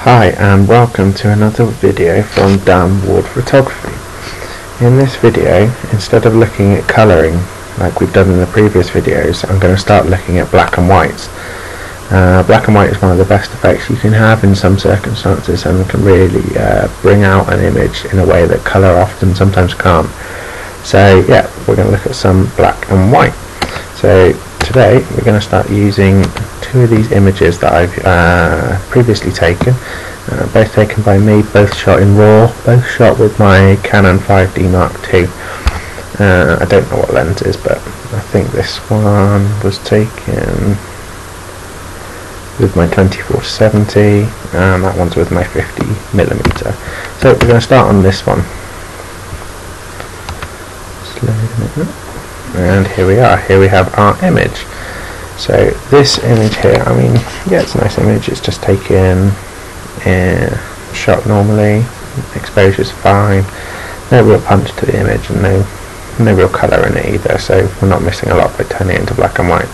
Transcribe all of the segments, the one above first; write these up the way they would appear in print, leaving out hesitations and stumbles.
Hi and welcome to another video from wold photography. In this video, instead of looking at colouring like we've done in the previous videos, I'm going to start looking at black and whites. Black and white is one of the best effects you can have in some circumstances and can really bring out an image in a way that colour often sometimes can't. So yeah, we're going to look at some black and white. So today we're going to start using two of these images that I've previously taken, both taken by me, both shot in RAW, both shot with my Canon 5D Mark II. I don't know what lens is, but I think this one was taken with my 24-70 and that one's with my 50mm. So we're going to start on this one. Just loading it up. And here we are, here we have our image. So this image here, I mean, yeah, it's a nice image, it's just taken shot normally, exposure's fine, no real punch to the image and no real colour in it either, so we're not missing a lot by turning it into black and white.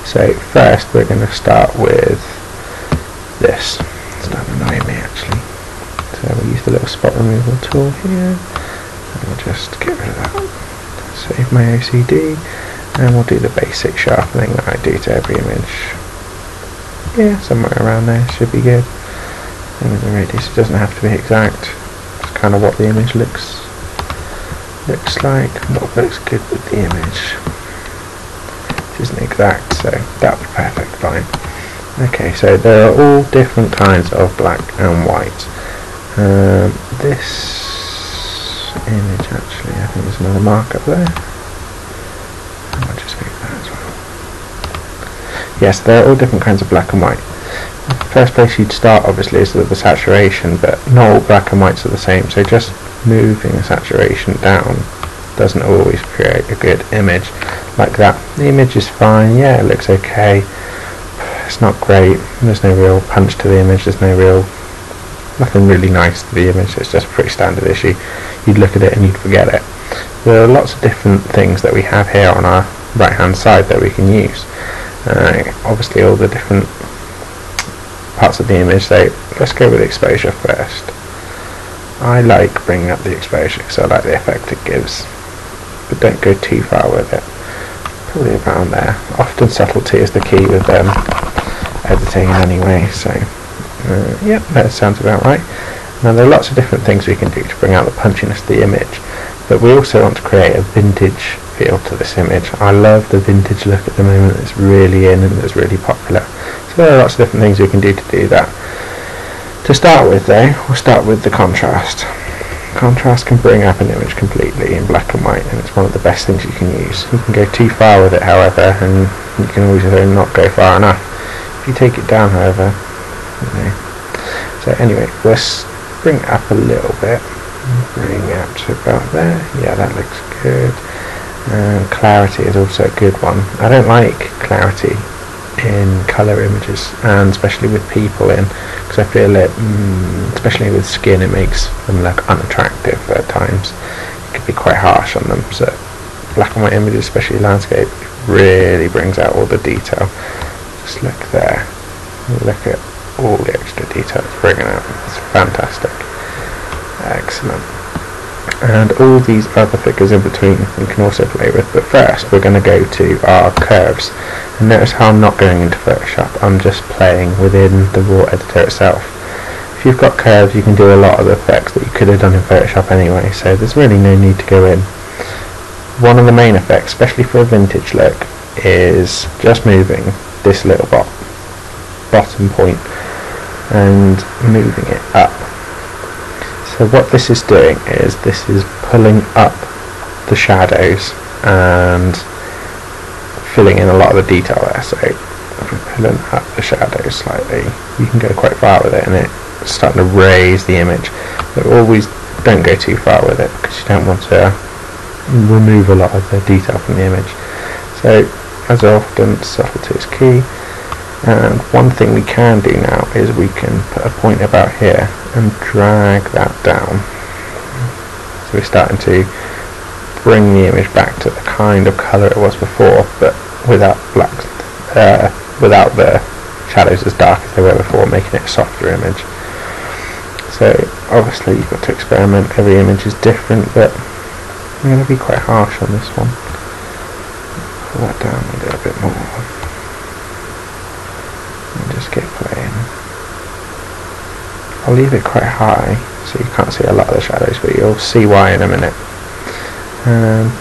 So first we're going to start with this. It's not annoying me actually. So we'll use the little spot removal tool here, and we'll just get rid of that. Save my OCD, and we'll do the basic sharpening that I do to every image. Yeah, somewhere around there should be good. And with the radius, it doesn't have to be exact. It's kind of what the image looks like, and what looks good with the image. It isn't exact, so that'll be perfect, fine. Okay, so there are all different kinds of black and white. This image actually, I think there's another mark up there. I'll just move that as well. Yes, there are all different kinds of black and white. The first place you'd start obviously is with the saturation, but not all black and whites are the same, so just moving the saturation down doesn't always create a good image like that. The image is fine, yeah, it looks okay, it's not great, there's no real punch to the image, there's nothing really nice to the image, it's just a pretty standard issue. You'd look at it and you'd forget it. There are lots of different things that we have here on our right hand side that we can use. Obviously all the different parts of the image, so let's go with exposure first. I like bringing up the exposure because I like the effect it gives, but don't go too far with it. Probably around there. Often subtlety is the key with editing anyway, so yep, that sounds about right. Now there are lots of different things we can do to bring out the punchiness of the image, but we also want to create a vintage feel to this image. I love the vintage look at the moment, it's really in and it's really popular. So there are lots of different things we can do to do that. To start with though, we'll start with the contrast. Contrast can bring up an image completely in black and white, and it's one of the best things you can use. You can go too far with it however, and you can always not go far enough. If you take it down however, so anyway, let's bring it up a little bit, bring it up to about there, yeah, that looks good. And clarity is also a good one. I don't like clarity in colour images, and especially with people in, because I feel it, especially with skin, it makes them look unattractive at times. It can be quite harsh on them, so black and white images, especially landscape, really brings out all the detail. Just look there, look at all the extra detail it's bringing out, it's fantastic. Excellent. And all these other figures in between we can also play with, but first we're going to go to our curves. And notice how I'm not going into Photoshop, I'm just playing within the raw editor itself. If you've got curves you can do a lot of the effects that you could have done in Photoshop anyway, so there's really no need to go in. One of the main effects, especially for a vintage look, is just moving this little bottom point and moving it up. So what this is doing is this is pulling up the shadows and filling in a lot of the detail there. So if we're pulling up the shadows slightly, you can go quite far with it, and it's starting to raise the image. But always don't go too far with it because you don't want to remove a lot of the detail from the image. So as often, subtlety is key. And one thing we can do now is we can put a point about here and drag that down. So we're starting to bring the image back to the kind of colour it was before, but without the shadows as dark as they were before, making it a softer image. So obviously you've got to experiment, every image is different, but I'm going to be quite harsh on this one. Pull that down a little bit more and just get playing. I'll leave it quite high so you can't see a lot of the shadows, but you'll see why in a minute.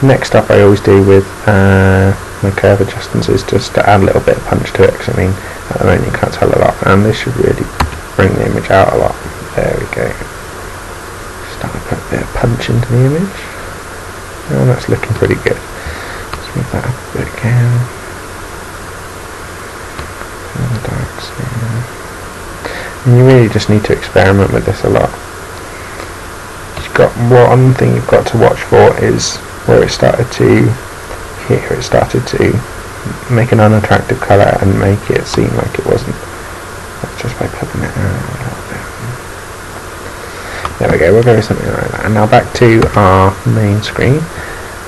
Next up, I always do with my curve adjustments is just to add a little bit of punch to it, because I mean at the moment you can't tell a lot, and this should really bring the image out a lot. There we go. Start to put a bit of punch into the image. Oh, that's looking pretty good. Let's move that up a bit again. And the darks here. And you really just need to experiment with this a lot. One thing you've got to watch for is where it started to, here it started to make an unattractive colour and make it seem like it wasn't. That's just by putting it out a little bit. There we go, we'll go with something like that. And now back to our main screen.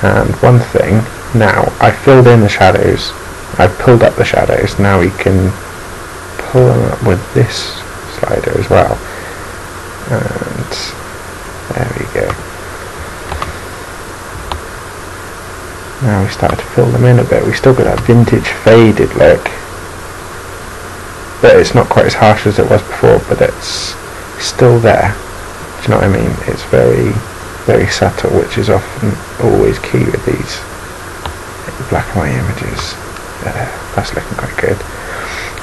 And one thing, now I've filled in the shadows, I've pulled up the shadows, now we can pull them up with this slider as well. And there we go. Now we start to fill them in a bit. We've still got that vintage faded look, but it's not quite as harsh as it was before, but it's still there. Do you know what I mean? It's very, very subtle, which is often always key with these black and white images. That's looking quite good.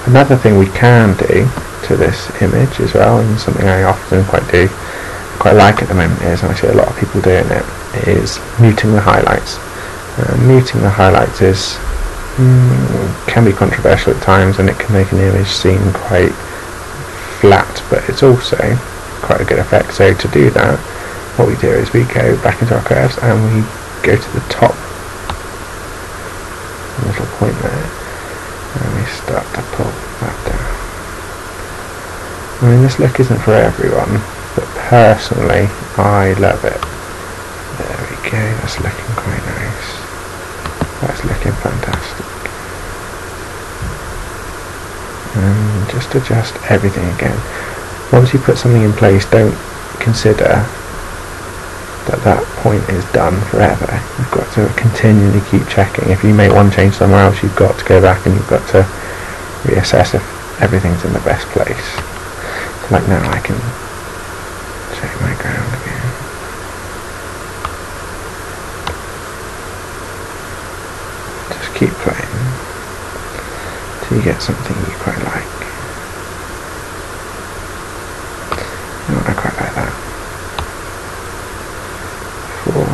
Another thing we can do to this image as well, and something I often quite like at the moment is, and I see a lot of people doing it, is muting the highlights. Muting the highlights is can be controversial at times, and it can make an image seem quite flat, but it's also quite a good effect. So to do that, what we do is we go back into our curves and we go to the top little point there, and we start to pull that down. I mean, this look isn't for everyone, but personally I love it. There we go, that's looking quite nice. That's looking fantastic. And just adjust everything again. Once you put something in place, don't consider that that point is done forever. You've got to continually keep checking. If you make one change somewhere else, you've got to go back and you've got to reassess if everything's in the best place. So like now I can check my ground again. Just keep playing till you get something you quite like. You know, I quite like that. 4. In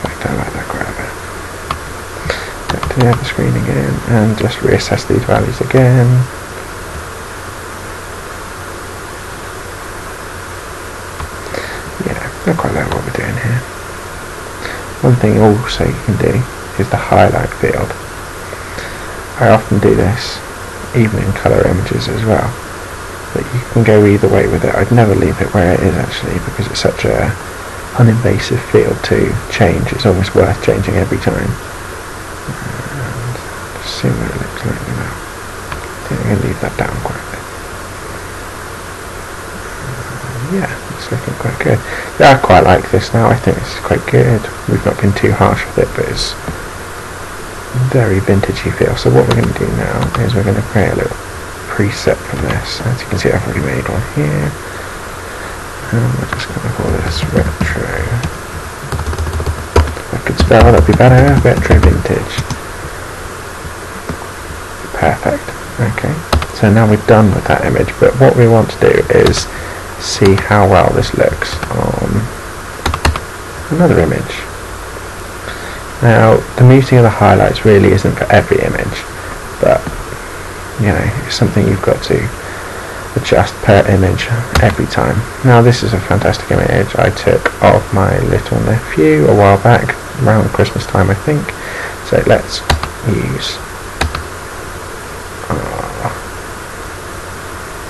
fact, I like that quite a bit. Back to the other screen again and just reassess these values again. I quite like what we're doing here. One thing also you can do is the highlight field. I often do this even in colour images as well, but you can go either way with it. I'd never leave it where it is actually, because it's such a uninvasive field to change. It's almost worth changing every time. And just see what it looks like now. I think I'm going to leave that down quite a bit. Yeah, it's looking quite good. Yeah, I quite like this now. I think this is quite good. We've not been too harsh with it, but it's very vintagey feel. So what we're going to do now is we're going to create a little preset from this. As you can see, I've already made one here. And we're just going to call this retro. If I could spell, that'd be better. Retro vintage. Perfect. Okay. So now we're done with that image, but what we want to do is see how well this looks on another image. Now, the muting of the highlights really isn't for every image, but you know, it's something you've got to adjust per image every time. Now, this is a fantastic image I took of my little nephew a while back, around Christmas time I think. So let's use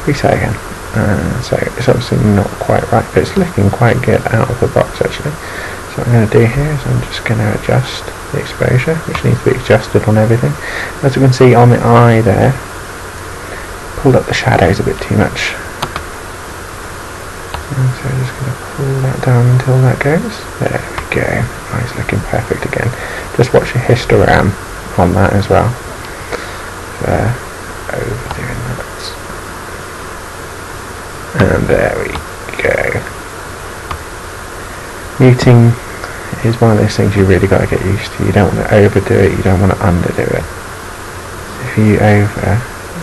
reset again. So it's obviously not quite right, but it's looking quite good out of the box actually. So what I'm going to do here is I'm just going to adjust the exposure, which needs to be adjusted on everything. As you can see on the eye there, pulled up the shadows a bit too much. And so I'm just going to pull that down until that goes. There we go. Oh, it's looking perfect again. Just watch your histogram on that as well. Overdoing that. And there we go. Muting is one of those things you really got to get used to. You don't want to overdo it, you don't want to underdo it. If you over,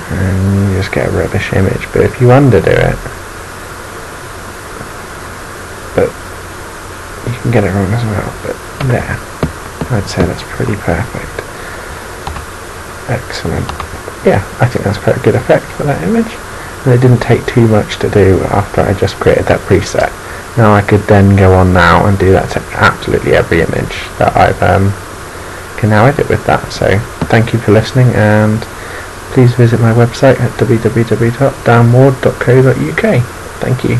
and you just get a rubbish image, but if you underdo it, but you can get it wrong as well, but there, I'd say that's pretty perfect. Excellent. Yeah, I think that's quite a good effect for that image, and it didn't take too much to do after I just created that preset. Now I could then go on now and do that to absolutely every image that I've can now edit with that. So thank you for listening, and please visit my website at www.danward.co.uk. Thank you.